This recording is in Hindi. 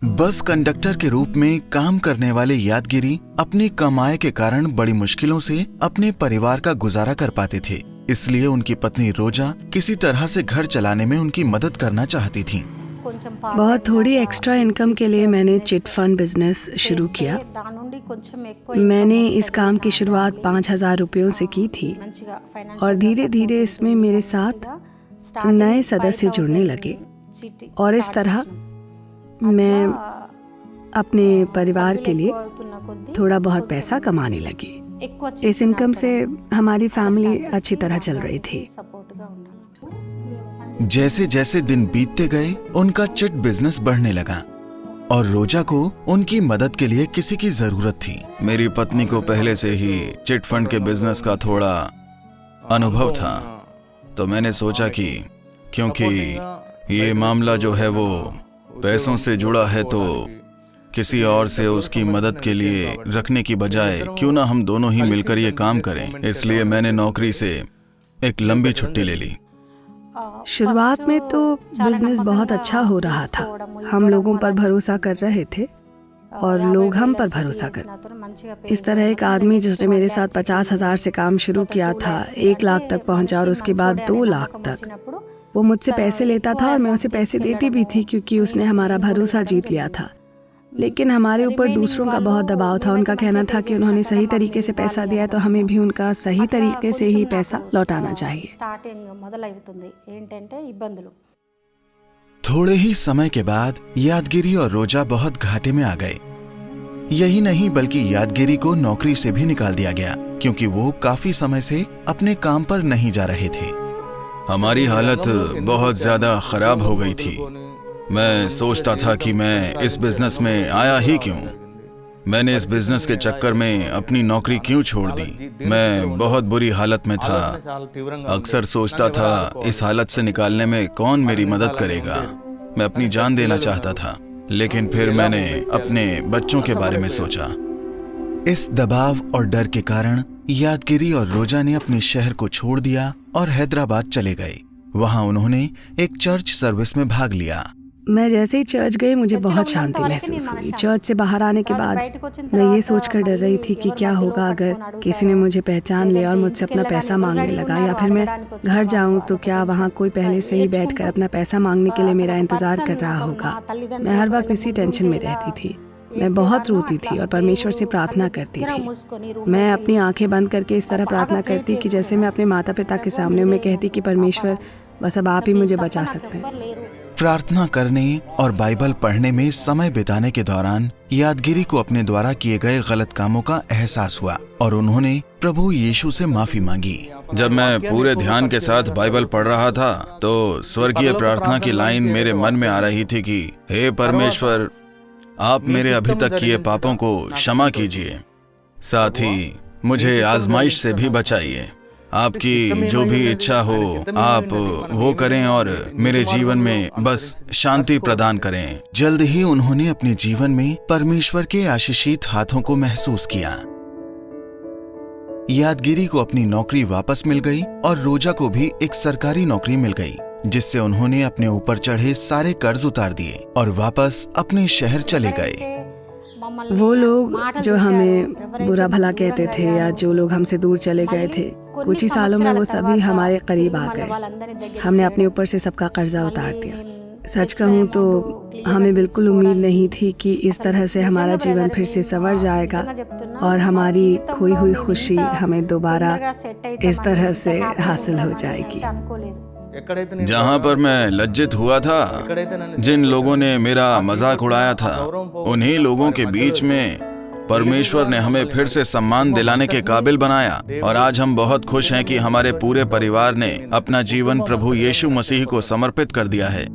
बस कंडक्टर के रूप में काम करने वाले यादगिरी अपनी कमाई के कारण बड़ी मुश्किलों से अपने परिवार का गुजारा कर पाते थे। इसलिए उनकी पत्नी रोजा किसी तरह से घर चलाने में उनकी मदद करना चाहती थीं। बहुत थोड़ी एक्स्ट्रा इनकम के लिए मैंने चिट फंड बिजनेस शुरू किया। मैंने इस काम की शुरुआत 5,000 रुपयों से की थी और धीरे धीरे इसमें मेरे साथ नए सदस्य जुड़ने लगे और इस तरह मैं अपने परिवार के लिए थोड़ा बहुत पैसा कमाने लगी। इस इनकम से हमारी फैमिली अच्छी तरह चल रही थी। जैसे जैसे दिन बीतते गए उनका चिट बिजनेस बढ़ने लगा और रोजा को उनकी मदद के लिए किसी की जरूरत थी। मेरी पत्नी को पहले से ही चिट फंड के बिजनेस का थोड़ा अनुभव था, तो मैंने सोचा कि क्योंकि ये मामला जो है वो पैसों से जुड़ा है, तो किसी और से उसकी मदद के लिए रखने की बजाय क्यों ना हम दोनों ही मिलकर ये काम करें। इसलिए मैंने नौकरी से एक लंबी छुट्टी ले ली। शुरुआत में तो बिजनेस बहुत अच्छा हो रहा था। हम लोगों पर भरोसा कर रहे थे और लोग हम पर भरोसा कर। इस तरह एक आदमी जिसने मेरे साथ 50,000 से काम शुरू किया था 1 लाख तक पहुंचा और उसके बाद 2 लाख तक। वो मुझसे पैसे लेता था और मैं उसे पैसे देती भी थी क्योंकि उसने हमारा भरोसा जीत लिया था। लेकिन हमारे ऊपर दूसरों का बहुत दबाव था। उनका कहना था कि उन्होंने सही तरीके से पैसा दिया तो हमें भी उनका सही तरीके से ही पैसा लौटाना चाहिए। थोड़े ही समय के बाद यादगिरी और रोजा बहुत घाटे में आ गए। यही नहीं बल्कि यादगिरी को नौकरी से भी निकाल दिया गया क्योंकि वो काफी समय से अपने काम पर नहीं जा रहे थे। हमारी हालत बहुत ज्यादा खराब हो गई थी। मैं सोचता था कि मैं इस बिजनेस में आया ही क्यों। मैंने इस बिजनेस के चक्कर में अपनी नौकरी क्यों छोड़ दी। मैं बहुत बुरी हालत में था। अक्सर सोचता था इस हालत से निकालने में कौन मेरी मदद करेगा। मैं अपनी जान देना चाहता था, लेकिन फिर मैंने अपने बच्चों के बारे में सोचा। इस दबाव और डर के कारण यादगिरी और रोजा ने अपने शहर को छोड़ दिया और हैदराबाद चले गए। वहां उन्होंने एक चर्च सर्विस में भाग लिया। मैं जैसे ही चर्च गई मुझे बहुत शांति महसूस हुई। चर्च से बाहर आने के बाद मैं ये सोचकर डर रही थी कि क्या होगा अगर किसी ने मुझे पहचान लिया और मुझसे अपना पैसा मांगने लगा, या फिर मैं घर जाऊं तो क्या वहाँ कोई पहले से ही बैठकर अपना पैसा मांगने के लिए मेरा इंतजार कर रहा होगा। मैं हर वक्त इसी टेंशन में रहती थी। मैं बहुत रोती थी और परमेश्वर से प्रार्थना करती थी। मैं अपनी आंखें बंद करके इस तरह प्रार्थना करती कि जैसे मैं अपने माता पिता के सामने मैं कहती कि परमेश्वर बस अब आप ही मुझे बचा सकते हैं। प्रार्थना करने और बाइबल पढ़ने में समय बिताने के दौरान यादगिरी को अपने द्वारा किए गए गलत कामों का एहसास हुआ और उन्होंने प्रभु यीशु से माफी मांगी। जब मैं पूरे ध्यान के साथ बाइबल पढ़ रहा था तो स्वर्गीय प्रार्थना की लाइन मेरे मन में आ रही थी कि हे परमेश्वर, आप मेरे अभी तक किए पापों को क्षमा कीजिए, साथ ही मुझे आजमाइश से भी बचाइए। आपकी जो भी इच्छा हो आप वो करें और मेरे जीवन में बस शांति प्रदान करें। जल्द ही उन्होंने अपने जीवन में परमेश्वर के आशीषित हाथों को महसूस किया। यादगिरी को अपनी नौकरी वापस मिल गई और रोजा को भी एक सरकारी नौकरी मिल गई, जिससे उन्होंने अपने ऊपर चढ़े सारे कर्ज उतार दिए और वापस अपने शहर चले गए। वो लोग जो हमें बुरा भला कहते थे या जो लोग हमसे दूर चले गए थे, कुछ ही सालों में वो सभी हमारे करीब आ गए। हमने अपने ऊपर से सबका कर्जा उतार दिया। सच कहूँ तो हमें बिल्कुल उम्मीद नहीं थी कि इस तरह से हमारा जीवन फिर से संवर जाएगा और हमारी खोई हुई खुशी हमें दोबारा इस तरह से हासिल हो जाएगी। जहाँ पर मैं लज्जित हुआ था, जिन लोगों ने मेरा मजाक उड़ाया था, उन्हीं लोगों के बीच में परमेश्वर ने हमें फिर से सम्मान दिलाने के काबिल बनाया और आज हम बहुत खुश हैं कि हमारे पूरे परिवार ने अपना जीवन प्रभु यीशु मसीह को समर्पित कर दिया है।